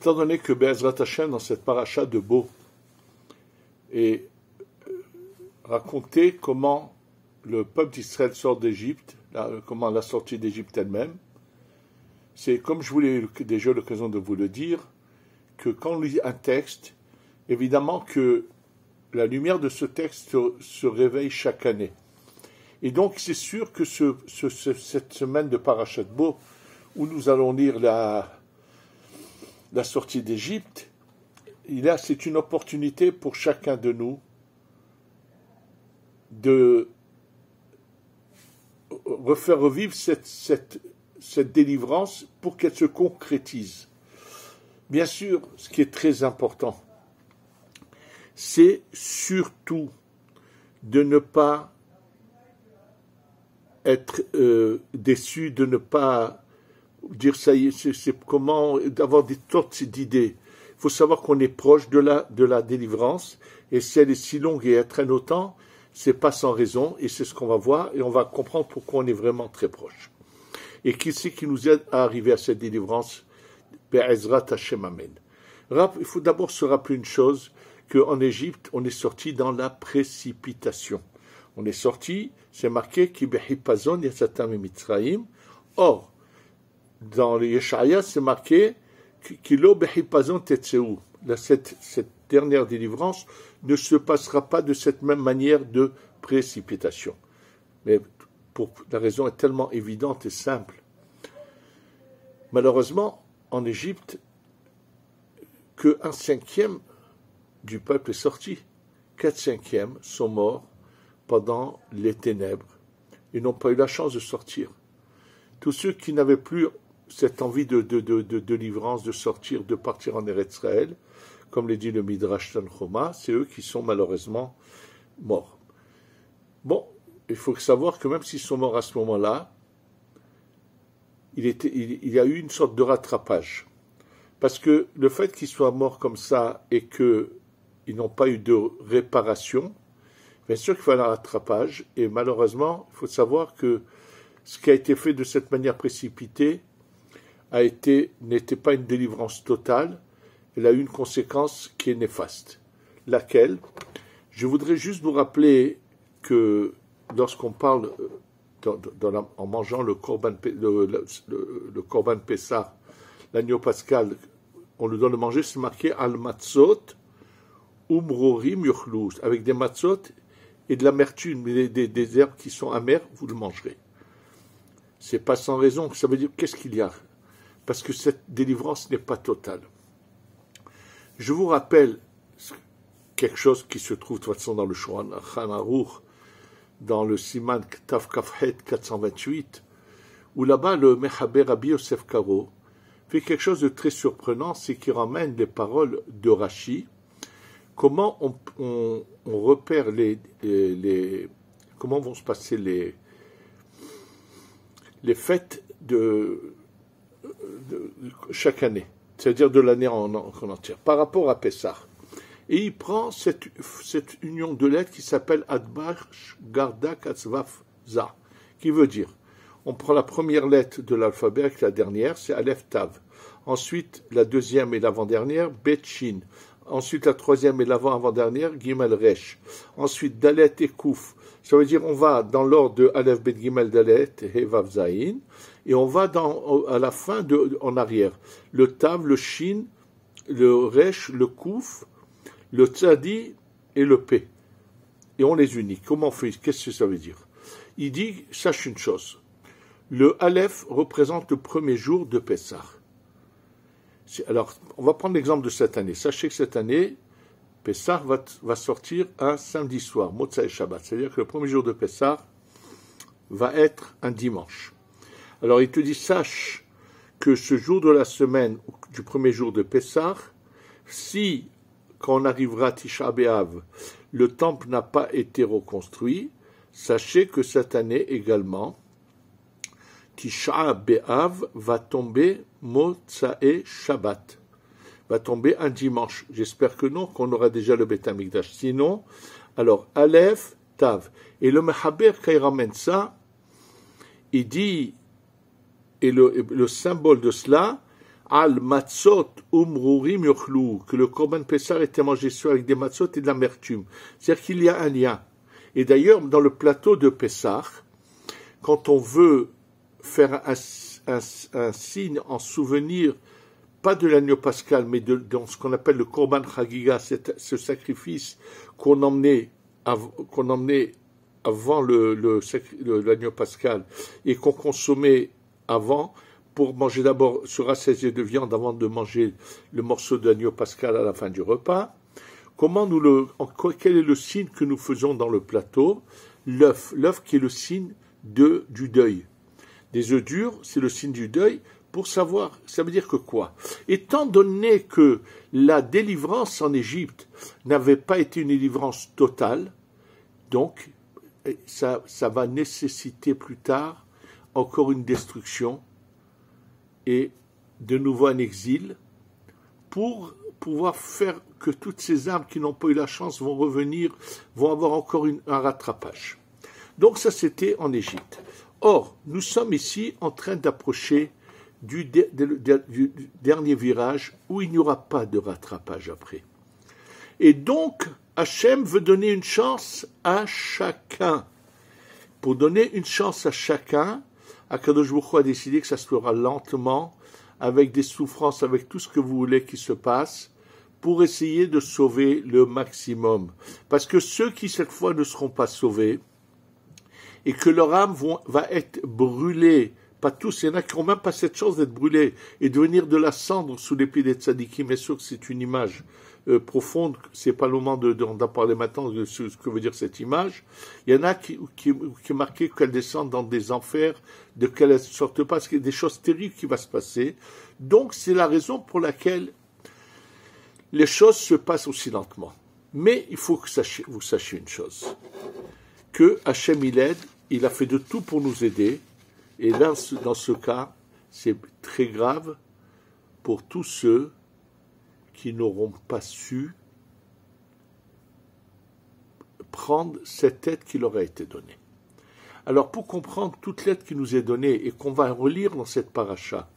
Étant donné que Be'ezrat Hashem, dans cette paracha de Bo, est raconté comment le peuple d'Israël sort d'Égypte, comment la sortie d'Égypte elle-même, c'est comme je voulais déjà l'occasion de vous le dire, que quand on lit un texte, évidemment que la lumière de ce texte se réveille chaque année. Et donc c'est sûr que cette semaine de Parashat Bo, où nous allons lire la sortie d'Égypte, c'est une opportunité pour chacun de nous de refaire revivre cette délivrance pour qu'elle se concrétise. Bien sûr, ce qui est très important, c'est surtout de ne pas être déçu, de ne pas dire ça y est, c'est comment, d'avoir des sortes d'idées. Il faut savoir qu'on est proche de la délivrance, et si elle est si longue et elle traîne autant, c'est pas sans raison, et c'est ce qu'on va voir, et on va comprendre pourquoi on est vraiment très proche. Et qui c'est qui nous aide à arriver à cette délivrance? Be'ezrat Hashem Amen. Il faut d'abord se rappeler une chose, qu'en Égypte, on est sorti dans la précipitation. On est sorti, c'est marqué Ki behipazon yatsatam mitzrayim. Or, dans les Yeshaya, c'est marqué Ki lo behipazon tetseu. Cette dernière délivrance ne se passera pas de cette même manière de précipitation. Mais la raison est tellement évidente et simple. Malheureusement, en Égypte, qu'un cinquième du peuple est sorti. 4/5 sont morts pendant les ténèbres et n'ont pas eu la chance de sortir. Tous ceux qui n'avaient plus cette envie de délivrance, de sortir, de partir en Eretz Israël, comme le dit le Midrash Tanchuma, c'est eux qui sont malheureusement morts. Bon, il faut savoir que même s'ils sont morts à ce moment-là, il y a eu une sorte de rattrapage. Parce que le fait qu'ils soient morts comme ça et qu'ils n'ont pas eu de réparation, bien sûr qu'il faut un rattrapage, et malheureusement, il faut savoir que ce qui a été fait de cette manière précipitée n'était pas une délivrance totale, elle a eu une conséquence qui est néfaste. Laquelle? Je voudrais juste vous rappeler que lorsqu'on parle en mangeant le Korban Pessah, l'agneau pascal, on le doit le manger, c'est marqué al matzot umrorim yuchlou, avec des matzot et de l'amertume, des herbes qui sont amères, vous le mangerez. C'est pas sans raison. Ça veut dire, qu'est-ce qu'il y a? Parce que cette délivrance n'est pas totale. Je vous rappelle quelque chose qui se trouve de toute façon dans le Shulchan Aruch, dans le Siman Tav Kafhet 428, où là-bas le Mechaber Rabbi Yosef Karo fait quelque chose de très surprenant, c'est qu'il ramène les paroles de Rashi. Comment on repère comment vont se passer les fêtes de chaque année, c'est-à-dire de l'année en entière, par rapport à Pessah. Et il prend cette union de lettres qui s'appelle Adbash Garda Katzvaf Za, qui veut dire, on prend la première lettre de l'alphabet avec la dernière, c'est Aleph Tav. Ensuite, la deuxième et l'avant-dernière, Bet Shin. Ensuite, la troisième et l'avant-avant-dernière, Gimel Resh. Ensuite, Dalet et Kouf. Ça veut dire, on va dans l'ordre de Aleph, Bet, Gimel, Dalet, He, Vav, Zayin. Et on va à la fin, en arrière. Le Tav, le Shin, le Resh, le Kouf, le Tzadi et le P. Et on les unit. Comment on fait? Qu'est-ce que ça veut dire? Il dit, sache une chose. Le Aleph représente le premier jour de Pessah. Alors, on va prendre l'exemple de cette année. Sachez que cette année, Pessah va sortir un samedi soir, Motzai Shabbat. C'est-à-dire que le premier jour de Pessah va être un dimanche. Alors, il te dit, sache que ce jour de la semaine, du premier jour de Pessah, si, quand on arrivera à Tisha B'Av, le temple n'a pas été reconstruit, sachez que cette année également, Tisha B'Av va tomber Motzai Shabbat. Va tomber un dimanche. J'espère que non, qu'on aura déjà le Beth Amikdash. Sinon, alors, Aleph, Tav. Et le Mechaber, quand il ramène ça, il dit, et le symbole de cela, Al matzot umrurim yochlu, que le korban Pessah était mangé soit avec des matzot et de l'amertume. C'est-à-dire qu'il y a un lien. Et d'ailleurs, dans le plateau de Pessah, quand on veut faire un signe en souvenir, pas de l'agneau pascal, mais dans ce qu'on appelle le korban chagiga, ce sacrifice qu'on emmenait avant l'agneau pascal et qu'on consommait avant, pour manger d'abord, se rassasier de viande avant de manger le morceau d'agneau pascal à la fin du repas. Quel est le signe que nous faisons dans le plateau? L'œuf qui est le signe du deuil. Des œufs durs, c'est le signe du deuil. Pour savoir, ça veut dire que quoi? Étant donné que la délivrance en Égypte n'avait pas été une délivrance totale, donc ça va nécessiter plus tard encore une destruction et de nouveau un exil pour pouvoir faire que toutes ces âmes qui n'ont pas eu la chance vont revenir, vont avoir encore un rattrapage. Donc ça, c'était en Égypte. Or, nous sommes ici en train d'approcher du dernier virage où il n'y aura pas de rattrapage après. Et donc, Hachem veut donner une chance à chacun. Pour donner une chance à chacun, Akadosh Baruch Hu a décidé que ça se fera lentement, avec des souffrances, avec tout ce que vous voulez qui se passe, pour essayer de sauver le maximum. Parce que ceux qui, cette fois, ne seront pas sauvés, et que leur âme va être brûlée, pas tous, il y en a qui n'ont même pas cette chance d'être brûlés, et de venir de la cendre sous les pieds des tzadikim, bien sûr que c'est une image profonde, c'est pas le moment d'en parler maintenant de ce que veut dire cette image. Il y en a qui est marqué qu'elles descendent dans des enfers, de qu'elles ne sortent pas, parce qu'il y a des choses terribles qui vont se passer. Donc c'est la raison pour laquelle les choses se passent aussi lentement. Mais il faut que vous sachiez une chose, que Hachem il aide, il a fait de tout pour nous aider, et là, dans ce cas, c'est très grave pour tous ceux qui n'auront pas su prendre cette aide qui leur a été donnée. Alors, pour comprendre toute l'aide qui nous est donnée et qu'on va relire dans cette paracha,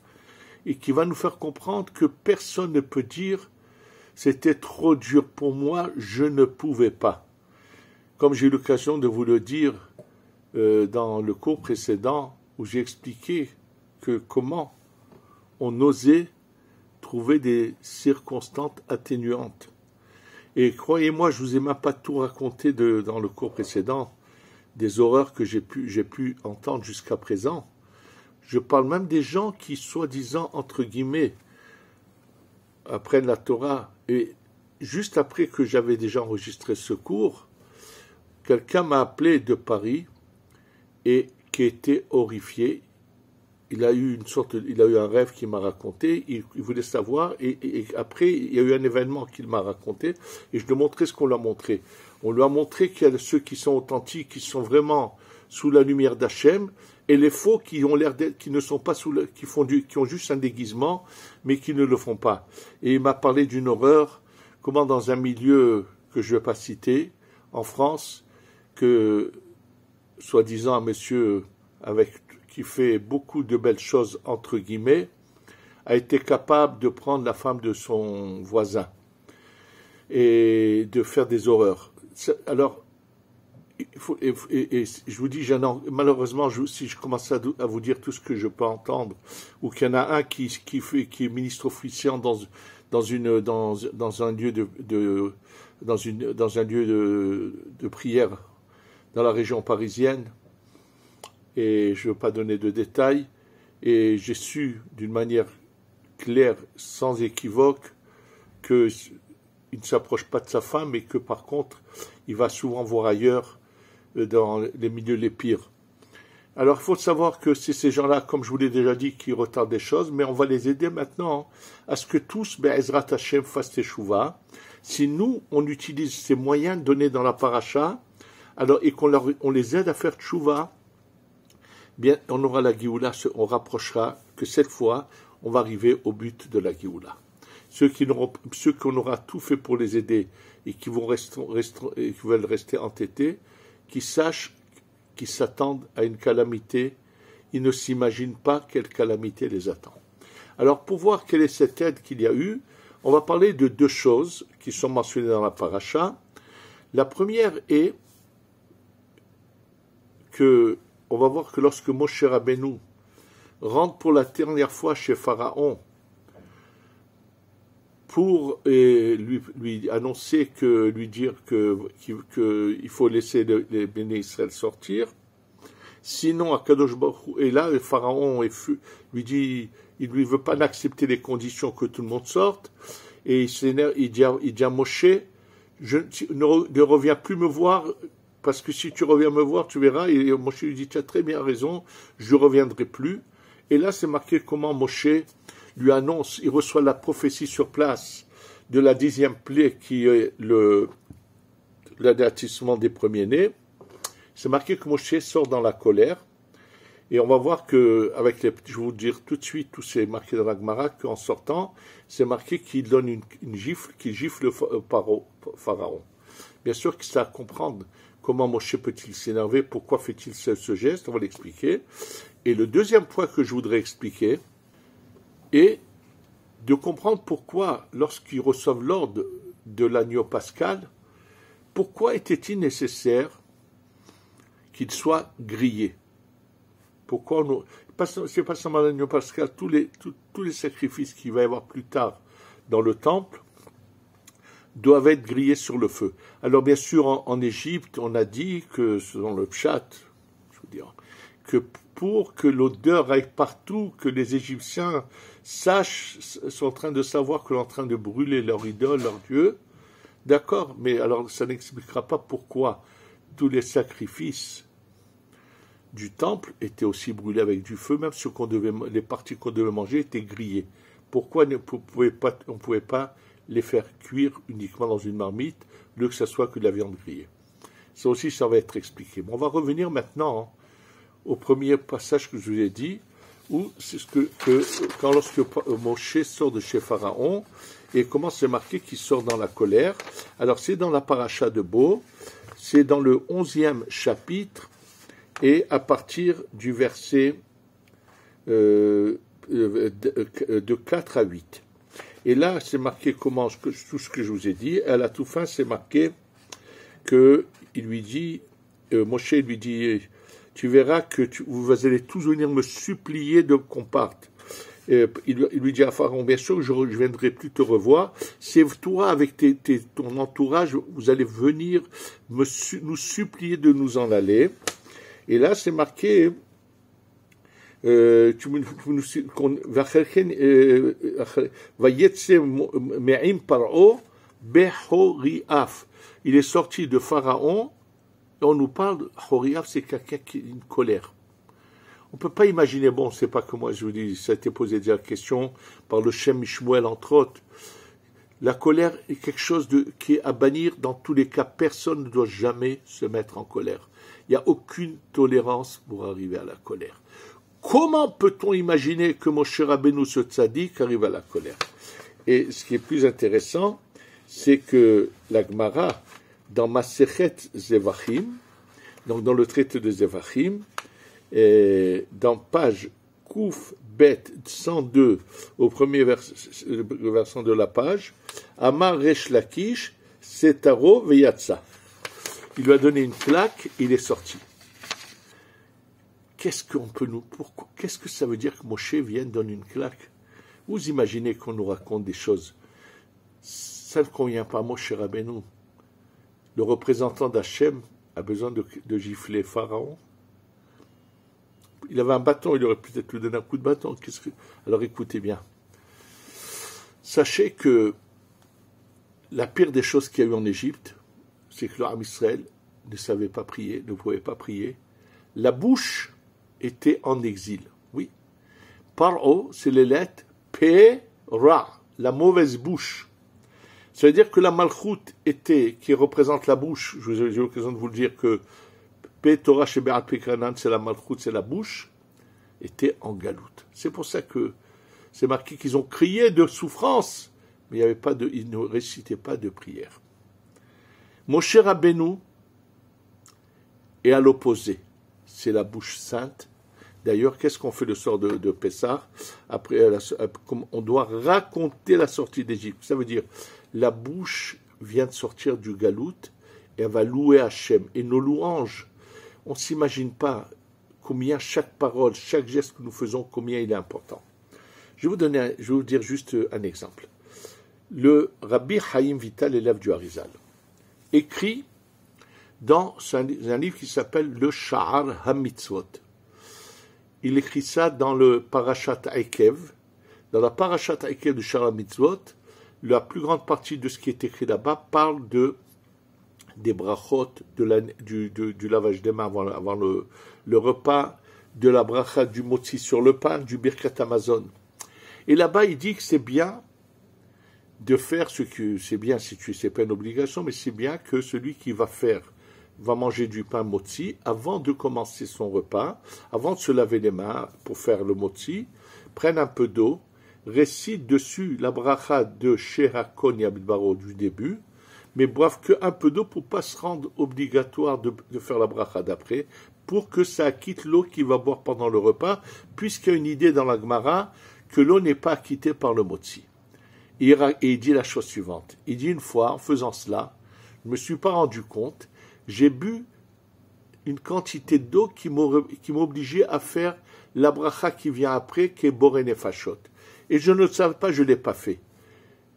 et qui va nous faire comprendre que personne ne peut dire « c'était trop dur pour moi, je ne pouvais pas ». Comme j'ai eu l'occasion de vous le dire dans le cours précédent, où j'ai expliqué que comment on osait trouver des circonstances atténuantes. Et croyez-moi, je vous ai même pas tout raconté dans le cours précédent, des horreurs que j'ai pu entendre jusqu'à présent. Je parle même des gens qui, soi-disant, entre guillemets, apprennent la Torah. Et juste après que j'avais déjà enregistré ce cours, quelqu'un m'a appelé de Paris et qui était horrifié. Il a eu un rêve qu'il m'a raconté, il voulait savoir, et après, il y a eu un événement qu'il m'a raconté, et je lui ai montré ce qu'on lui a montré. On lui a montré qu'il y a ceux qui sont authentiques, qui sont vraiment sous la lumière d'Hachem, et les faux qui ont l'air d'être, qui ne sont pas qui ont juste un déguisement, mais qui ne le font pas. Et il m'a parlé d'une horreur, comment dans un milieu que je ne vais pas citer, en France, que, soi-disant un monsieur qui fait beaucoup de belles choses, entre guillemets, a été capable de prendre la femme de son voisin et de faire des horreurs. Alors, je vous dis, malheureusement, si je commence à vous dire tout ce que je peux entendre, ou qu'il y en a un qui est ministre officiant dans un lieu de prière dans la région parisienne, et je ne veux pas donner de détails, et j'ai su d'une manière claire, sans équivoque, qu'il ne s'approche pas de sa femme, et que par contre, il va souvent voir ailleurs, dans les milieux les pires. Alors il faut savoir que c'est ces gens-là, comme je vous l'ai déjà dit, qui retardent des choses, mais on va les aider maintenant à ce que tous, Be'ezrat Hashem, fassent teshuva. Si nous, on utilise ces moyens donnés dans la paracha, alors, et on les aide à faire teshuva, bien, on aura la Géoula, on rapprochera que cette fois, on va arriver au but de la Géoula. Ceux qu'on aura tout fait pour les aider et qui veulent rester entêtés, qui sachent qu'ils s'attendent à une calamité, ils ne s'imaginent pas quelle calamité les attend. Alors, pour voir quelle est cette aide qu'il y a eu, on va parler de deux choses qui sont mentionnées dans la paracha. La première est que, on va voir que lorsque Moshe Rabbeinu rentre pour la dernière fois chez Pharaon pour lui annoncer lui dire qu'il faut laisser les béné Israël sortir, sinon Akadosh Baruch Hu est là, et Pharaon lui dit, il lui veut pas accepter les conditions que tout le monde sorte, et il dit à Moshe, ne reviens plus me voir, parce que si tu reviens me voir, tu verras. Et Moshe lui dit, tu as très bien raison, je ne reviendrai plus. Et là, c'est marqué comment Moshe lui annonce, il reçoit la prophétie sur place de la 10e plaie qui est l'anéantissement des premiers-nés. C'est marqué que Moshe sort dans la colère. Et on va voir que, je vais vous dire tout de suite, tout c'est marqué dans la Gemara, qu'en sortant, c'est marqué qu'il donne une gifle, qu'il gifle le Pharaon. Bien sûr que c'est à comprendre comment Moshe peut-il s'énerver, pourquoi fait-il ce geste, on va l'expliquer. Et le deuxième point que je voudrais expliquer est de comprendre pourquoi, lorsqu'ils reçoivent l'ordre de l'agneau pascal, pourquoi était-il nécessaire qu'il soit grillé? Pourquoi c'est pas seulement l'agneau pascal, tous les sacrifices qu'il va y avoir plus tard dans le temple doivent être grillés sur le feu. Alors bien sûr, en Égypte, on a dit que, selon le pshat, je veux dire, que pour que l'odeur aille partout, que les Égyptiens sont en train de savoir que l'on est en train de brûler leur idole, leur dieu, d'accord, mais alors ça n'expliquera pas pourquoi tous les sacrifices du temple étaient aussi brûlés avec du feu, même les parties qu'on devait manger étaient grillées. Pourquoi on ne pouvait pas les faire cuire uniquement dans une marmite, lieu que ce soit que de la viande grillée? Ça aussi, ça va être expliqué. Bon, on va revenir maintenant au premier passage que je vous ai dit, où c'est lorsque Moshe sort de chez Pharaon, et comment c'est marqué qu'il sort dans la colère. Alors, c'est dans la paracha de Bo, c'est dans le 11e chapitre, et à partir du verset de 4 à 8. Et là, c'est marqué comment tout ce que je vous ai dit. À la toute fin, c'est marqué que il lui dit, Moshe lui dit, tu verras que vous allez tous venir me supplier qu'on parte. Il lui dit à Pharaon, bien sûr, je ne viendrai plus te revoir. C'est toi, avec ton entourage, vous allez venir nous supplier de nous en aller. Et là, c'est marqué, il est sorti de Pharaon, et on nous parle de Horiaf, c'est quelqu'un qui a une colère. On ne peut pas imaginer, bon, c'est pas que moi je vous dis, ça a été posé déjà la question par le Shem Mishmuel, entre autres. La colère est quelque chose qui est à bannir dans tous les cas. Personne ne doit jamais se mettre en colère. Il n'y a aucune tolérance pour arriver à la colère. Comment peut-on imaginer que Moshe Rabbeinu, ce tzaddik, arrive à la colère? Et ce qui est plus intéressant, c'est que la Gemara, dans Masechet Zevachim, donc dans le traité de Zevachim, dans page Kouf Bet 102, au premier versant de la page, Amar Resh Lakish, Setaro Veyatsa. Il lui a donné une claque, il est sorti. Qu'est-ce que ça veut dire que Moshe vienne donner une claque? Vous imaginez qu'on nous raconte des choses. Ça ne convient pas à Moshe Rabbeinu. Le représentant d'Hachem a besoin de gifler Pharaon. Il avait un bâton, il aurait peut-être lui donné un coup de bâton. Alors écoutez bien. Sachez que la pire des choses qu'il y a eu en Égypte, c'est que l'Am Israël ne savait pas prier, ne pouvait pas prier. La bouche était en exil. Oui. Paro, c'est les lettres P, Ra, la mauvaise bouche. Ça veut dire que la Malchoute qui représente la bouche, j'ai eu l'occasion de vous le dire que P, Torah, Shebe'at, Pekranan, c'est la Malchoute, c'est la bouche, était en galoute. C'est pour ça que c'est marqué qu'ils ont crié de souffrance, mais ils ne récitaient pas de prière. Moshe Rabbeinu est à l'opposé. C'est la bouche sainte, D'ailleurs, qu'est-ce qu'on fait le soir de Pessah? Après, on doit raconter la sortie d'Égypte. Ça veut dire, la bouche vient de sortir du galout et elle va louer Hachem. Et nos louanges, on ne s'imagine pas combien chaque parole, chaque geste que nous faisons, combien il est important. Je vais vous dire juste un exemple. Le Rabbi Chaim Vital, élève du Harizal, écrit dans un livre qui s'appelle Le Sha'ar HaMitzvot. Il écrit ça dans le Parashat Aikev. Dans la Parashat Aikev du Sha'ar HaMitzvot, la plus grande partie de ce qui est écrit là-bas parle des brachot, du lavage des mains avant le repas, de la bracha du motzi sur le pain, du birkat Amazon. Et là-bas, il dit que c'est bien de faire ce que c'est bien si c'est pas une obligation, mais c'est bien que celui qui va manger du pain motzi avant de commencer son repas, avant de se laver les mains pour faire le motzi, prenne un peu d'eau, récite dessus la bracha de Sherakon Yabidbaro du début, mais boive que un peu d'eau pour pas se rendre obligatoire de faire la bracha d'après, pour que ça acquitte l'eau qu'il va boire pendant le repas, puisqu'il y a une idée dans la Gemara que l'eau n'est pas acquittée par le motzi. Et il dit la chose suivante. Il dit une fois, en faisant cela, je ne me suis pas rendu compte, j'ai bu une quantité d'eau qui m'obligeait à faire la bracha qui vient après, qui est Boré Nefashot. Et je ne le savais pas, je ne l'ai pas fait.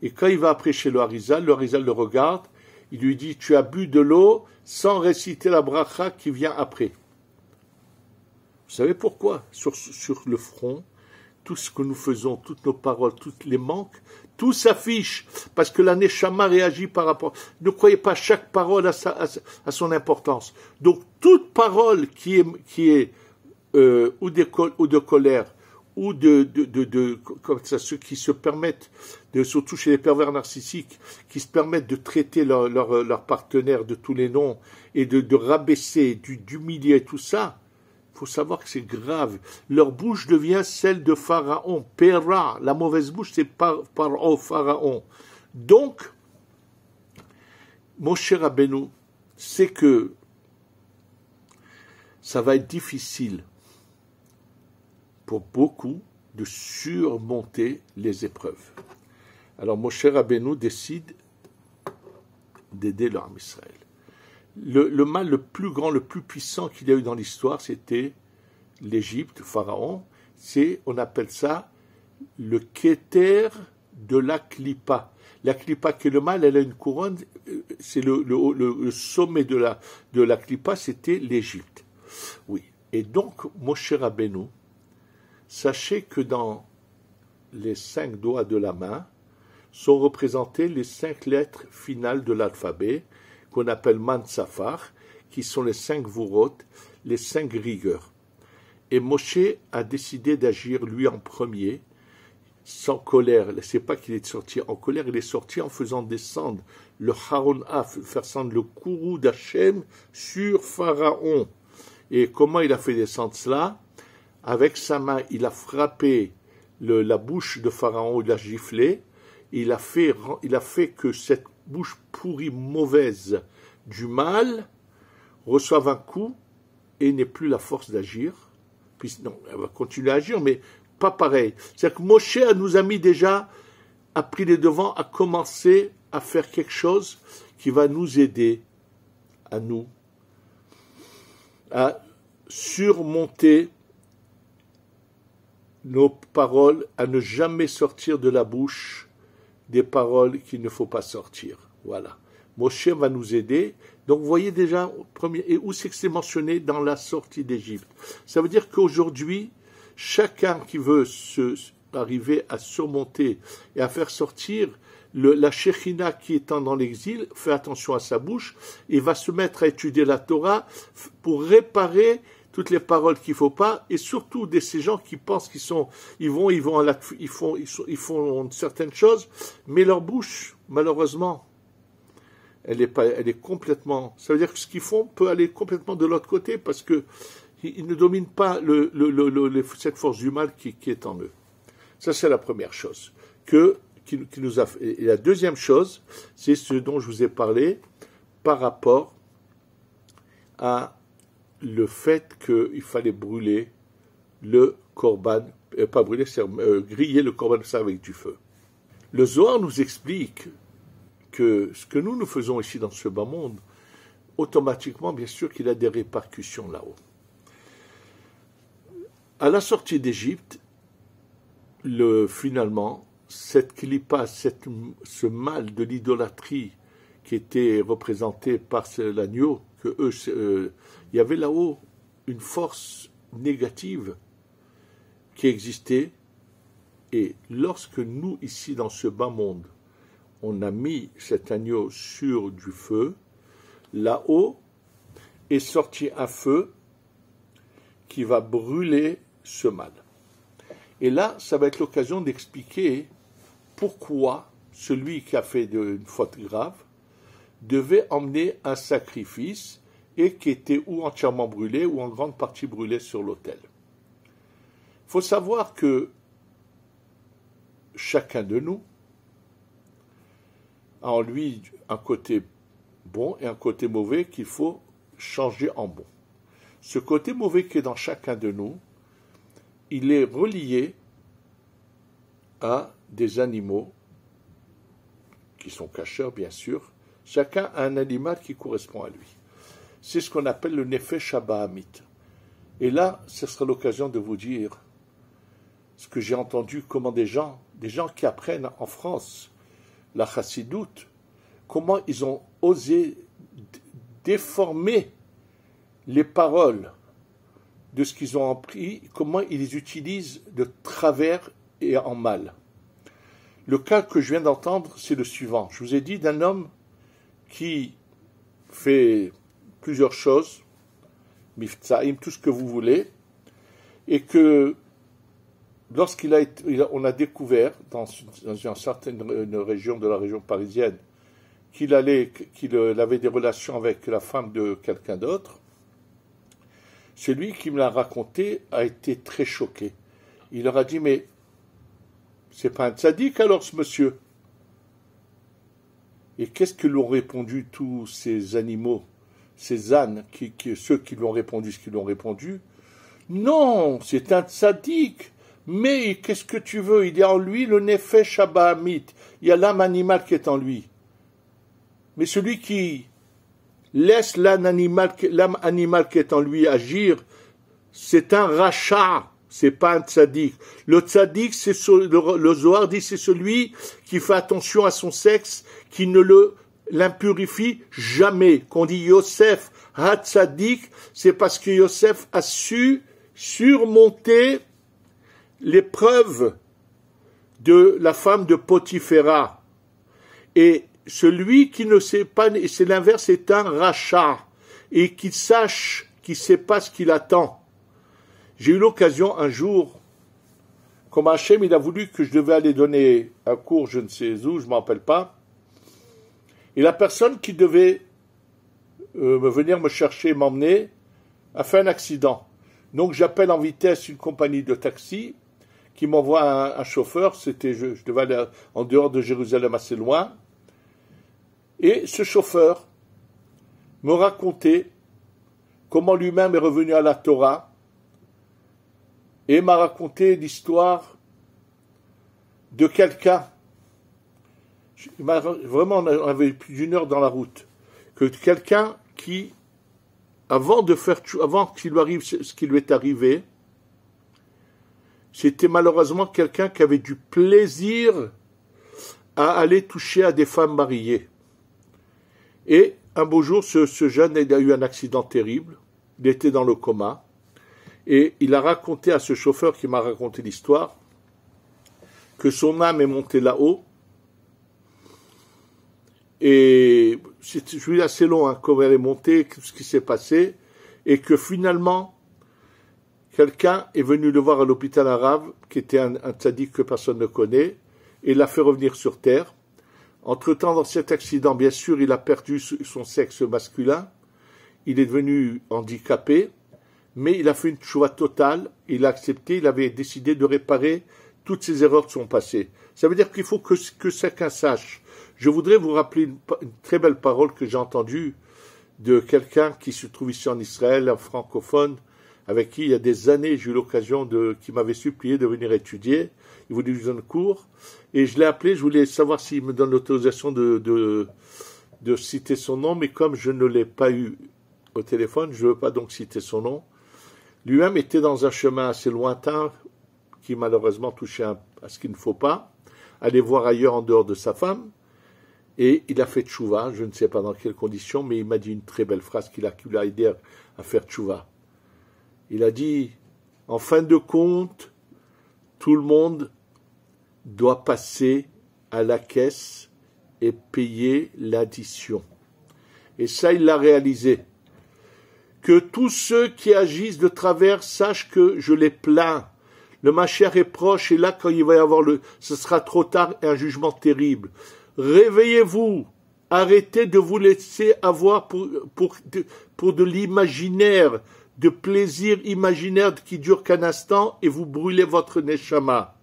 Et quand il va après chez le Harizal le regarde, il lui dit, tu as bu de l'eau sans réciter la bracha qui vient après. Vous savez pourquoi? Sur le front, tout ce que nous faisons, toutes nos paroles, tous les manques, tout s'affiche, parce que la Neshama réagit par rapport. Ne croyez pas chaque parole à son importance. Donc, toute parole qui est ou de colère, ou comme ça, ceux qui se permettent, surtout chez les pervers narcissiques, qui se permettent de traiter leur partenaire de tous les noms, et de rabaisser, d'humilier, tout ça, il faut savoir que c'est grave. Leur bouche devient celle de Pharaon. Péra, la mauvaise bouche, c'est Pharaon. Donc, mon cher Rabbeinu, c'est que ça va être difficile pour beaucoup de surmonter les épreuves. Alors, mon cher Rabbeinu décide d'aider l'homme Israël. Le mal le plus grand, le plus puissant qu'il y a eu dans l'histoire, c'était l'Égypte, Pharaon. On appelle ça le Keter de la Klippa. La Klippa qui est le mal, elle a une couronne, c'est le sommet de la Klippa, c'était l'Égypte. Oui. Et donc, Moshe Rabbeinu, sachez que dans les 5 doigts de la main sont représentées les 5 lettres finales de l'alphabet, qu'on appelle Mansafar, qui sont les 5 vourot, les 5 rigueurs. Et Moshe a décidé d'agir lui en premier, sans colère. C'est pas qu'il est sorti en colère, il est sorti en faisant descendre le Haron Af, faire descendre le courroux d'Hachem sur Pharaon. Et comment il a fait descendre cela? Avec sa main, il a frappé la bouche de Pharaon, il l'a giflé, il a fait que cette bouche pourrie, mauvaise du mal, reçoive un coup et n'ait plus la force d'agir. Puis, non, elle va continuer à agir, mais pas pareil. C'est-à-dire que Moshe nous a mis déjà, a pris les devants, a commencé à faire quelque chose qui va nous aider, à nous, à surmonter nos paroles, à ne jamais sortir de la bouche des paroles qu'il ne faut pas sortir. Voilà. Moshe va nous aider. Donc, vous voyez déjà, et où c'est que c'est mentionné? Dans la sortie d'Égypte. Ça veut dire qu'aujourd'hui, chacun qui veut arriver à surmonter et à faire sortir la Shekhinah qui étant dans l'exil, fait attention à sa bouche et va se mettre à étudier la Torah pour réparer toutes les paroles qu'il ne faut pas, et surtout de ces gens qui pensent ils font certaines choses, mais leur bouche, malheureusement, elle est complètement. Ça veut dire que ce qu'ils font peut aller complètement de l'autre côté parce que ils ne dominent pas cette force du mal qui est en eux. Ça, c'est la première chose qui nous a fait. Et la deuxième chose, c'est ce dont je vous ai parlé par rapport à le fait qu'il fallait brûler le korban, pas brûler, c'est griller le korban avec du feu. Le Zohar nous explique que ce que nous faisons ici dans ce bas monde, automatiquement, bien sûr, qu'il a des répercussions là-haut. À la sortie d'Égypte, finalement, cette clipa, ce mal de l'idolâtrie qui était représenté par l'agneau, il y avait là-haut une force négative qui existait, et lorsque nous, ici, dans ce bas monde, on a mis cet agneau sur du feu, là-haut est sorti un feu qui va brûler ce mal. Et là, ça va être l'occasion d'expliquer pourquoi celui qui a fait une faute grave devait emmener un sacrifice et qui était ou entièrement brûlé ou en grande partie brûlé sur l'autel. Il faut savoir que chacun de nous a en lui un côté bon et un côté mauvais qu'il faut changer en bon. Ce côté mauvais qui est dans chacun de nous, il est relié à des animaux qui sont cacheurs, bien sûr. Chacun a un animal qui correspond à lui. C'est ce qu'on appelle le Nefesh Habahamit. Et là, ce sera l'occasion de vous dire ce que j'ai entendu, comment des gens qui apprennent en France la chassidoute, comment ils ont osé déformer les paroles de ce qu'ils ont appris, comment ils les utilisent de travers et en mal. Le cas que je viens d'entendre, c'est le suivant. Je vous ai dit d'un homme qui fait plusieurs choses, miftsaïm, tout ce que vous voulez, et que on a découvert dans une certaine région de la région parisienne qu'il avait des relations avec la femme de quelqu'un d'autre, celui qui me l'a raconté a été très choqué. Il leur a dit, mais c'est pas un tzaddik alors ce monsieur? Et qu'est-ce que lui ont répondu tous ces animaux, ces ânes, ceux qui lui ont répondu ce qu'ils lui ont répondu? Non, c'est un tzaddik. Mais qu'est-ce que tu veux? Il y a en lui le nefesh habahamit. Il y a l'âme animale qui est en lui. Mais celui qui laisse l'âme animale qui est en lui agir, c'est un rachat, c'est pas un tzaddik. Le tzaddik, le Zohar dit, c'est celui qui fait attention à son sexe, qui ne l'impurifie jamais. Qu'on dit Yosef ha-tzaddik, c'est parce que Yosef a su surmonter l'épreuve de la femme de Potiphéra. Et celui qui ne sait pas, c'est l'inverse, c'est un rachat, et qui sache, qui ne sait pas ce qu'il attend. J'ai eu l'occasion un jour, comme Hachem, il a voulu que je devais aller donner un cours, je ne sais où, je ne m'en rappelle pas, et la personne qui devait venir me chercher, m'emmener, a fait un accident. Donc j'appelle en vitesse une compagnie de taxi, qui m'envoie un chauffeur, je devais aller en dehors de Jérusalem assez loin, et ce chauffeur me racontait comment lui-même est revenu à la Torah, et m'a raconté l'histoire de quelqu'un, vraiment on avait plus d'une heure dans la route, que quelqu'un qui, avant qu'il lui arrive ce qui lui est arrivé, c'était malheureusement quelqu'un qui avait du plaisir à aller toucher à des femmes mariées. Et un beau jour, ce jeune a eu un accident terrible, il était dans le coma, et il a raconté à ce chauffeur qui m'a raconté l'histoire que son âme est montée là-haut, et je suis assez long, hein, comment elle est montée, ce qui s'est passé, et que finalement, quelqu'un est venu le voir à l'hôpital arabe, qui était un tzaddik que personne ne connaît, et l'a fait revenir sur terre. Entre-temps, dans cet accident, bien sûr, il a perdu son sexe masculin, il est devenu handicapé, mais il a fait une tchouva totale, il a accepté, il avait décidé de réparer toutes ses erreurs de son passé. Ça veut dire qu'il faut que chacun sache. Je voudrais vous rappeler une très belle parole que j'ai entendue de quelqu'un qui se trouve ici en Israël, un francophone, avec qui il y a des années j'ai eu l'occasion qui m'avait supplié de venir étudier. Il voulait que je donne cours. Et je l'ai appelé, je voulais savoir s'il me donne l'autorisation de citer son nom, mais comme je ne l'ai pas eu au téléphone, je ne veux pas donc citer son nom. Lui-même était dans un chemin assez lointain qui malheureusement touchait à ce qu'il ne faut pas, aller voir ailleurs en dehors de sa femme. Et il a fait tchouva, je ne sais pas dans quelles conditions, mais il m'a dit une très belle phrase qui l'a aidé à faire tchouva. Il a dit, en fin de compte, tout le monde doit passer à la caisse et payer l'addition. Et ça, il l'a réalisé. Que tous ceux qui agissent de travers sachent que je les plains. Le Mashiach est proche et là, quand il va y avoir ce sera trop tard et un jugement terrible. Réveillez-vous, arrêtez de vous laisser avoir pour de l'imaginaire, de plaisir imaginaire qui dure qu'un instant et vous brûlez votre neshama.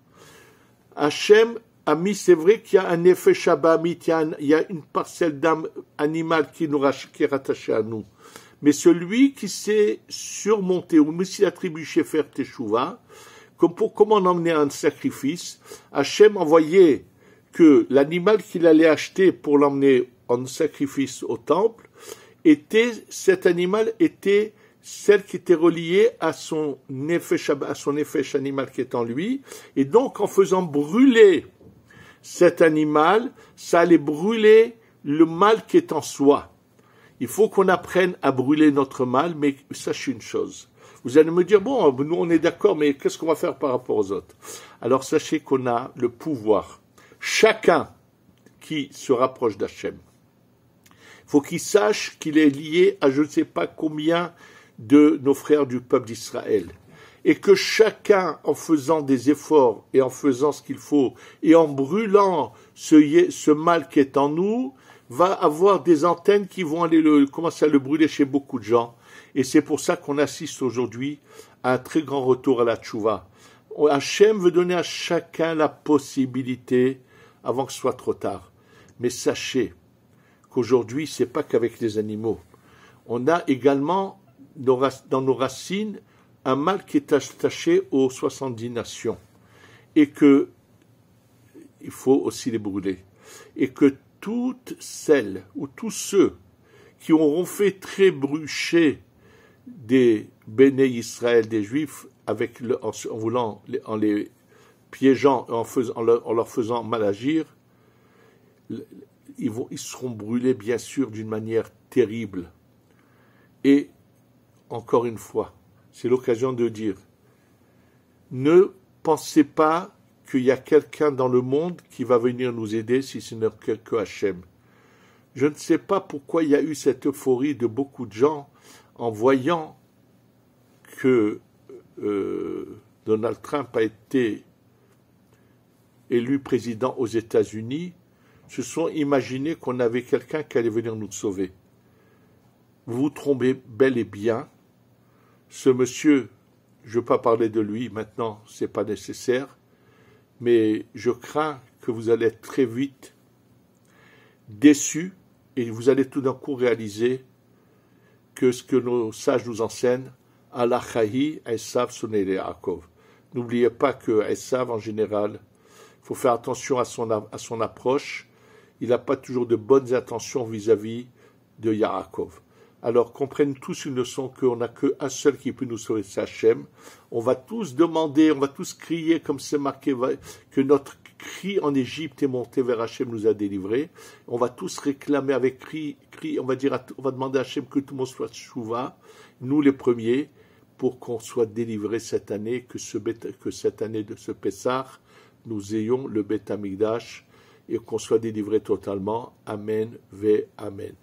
Hachem a mis, c'est vrai qu'il y a un effet shabamit, il y a une parcelle d'âme animale qui est rattachée à nous. Mais celui qui s'est surmonté, ou s'il a trébuché faire teshuva, comment on emmenait un sacrifice, Hachem envoyait que l'animal qu'il allait acheter pour l'emmener en sacrifice au temple, cet animal était celle qui était reliée à son effet animal qui est en lui, et donc en faisant brûler cet animal, ça allait brûler le mal qui est en soi. Il faut qu'on apprenne à brûler notre mal, mais sachez une chose. Vous allez me dire, bon, nous on est d'accord, mais qu'est-ce qu'on va faire par rapport aux autres? Alors sachez qu'on a le pouvoir. Chacun qui se rapproche d'Hachem, il faut qu'il sache qu'il est lié à je ne sais pas combien de nos frères du peuple d'Israël. Et que chacun, en faisant des efforts et en faisant ce qu'il faut, et en brûlant ce mal qui est en nous, va avoir des antennes qui vont commencer à le brûler chez beaucoup de gens. Et c'est pour ça qu'on assiste aujourd'hui à un très grand retour à la tchouva. Hachem veut donner à chacun la possibilité avant que ce soit trop tard. Mais sachez qu'aujourd'hui, c'est pas qu'avec les animaux. On a également dans nos racines un mal qui est attaché aux 70 nations. Et que il faut aussi les brûler. Et que toutes celles ou tous ceux qui auront fait trébucher des Béné Israël, des Juifs, en les piégeant, en leur faisant mal agir, ils seront brûlés bien sûr d'une manière terrible. Et encore une fois, c'est l'occasion de dire, ne pensez pas qu'il y a quelqu'un dans le monde qui va venir nous aider si ce n'est que Hachem. Je ne sais pas pourquoi il y a eu cette euphorie de beaucoup de gens en voyant que Donald Trump a été élu président aux États-Unis, se sont imaginés qu'on avait quelqu'un qui allait venir nous sauver. Vous vous trompez bel et bien. Ce monsieur, je ne veux pas parler de lui maintenant, ce n'est pas nécessaire, mais je crains que vous allez être très vite déçus et vous allez tout d'un coup réaliser que ce que nos sages nous enseignent, Allah Chahi, Esav, Sonele Yaakov. N'oubliez pas que Esav, en général, il faut faire attention à son approche. Il n'a pas toujours de bonnes intentions vis-à-vis de Yaakov. Alors, comprennent tous une leçon qu'on n'a qu'un seul qui peut nous sauver, c'est Hachem. On va tous demander, on va tous crier, comme c'est marqué, que notre cri en Égypte est monté vers Hachem, nous a délivrés. On va tous réclamer avec cri, on va demander à Hachem que tout le monde soit tchouva, nous les premiers, pour qu'on soit délivrés cette année, que cette année de ce Pessah, nous ayons le Beth Amikdash et qu'on soit délivrés totalement. Amen, ve Amen.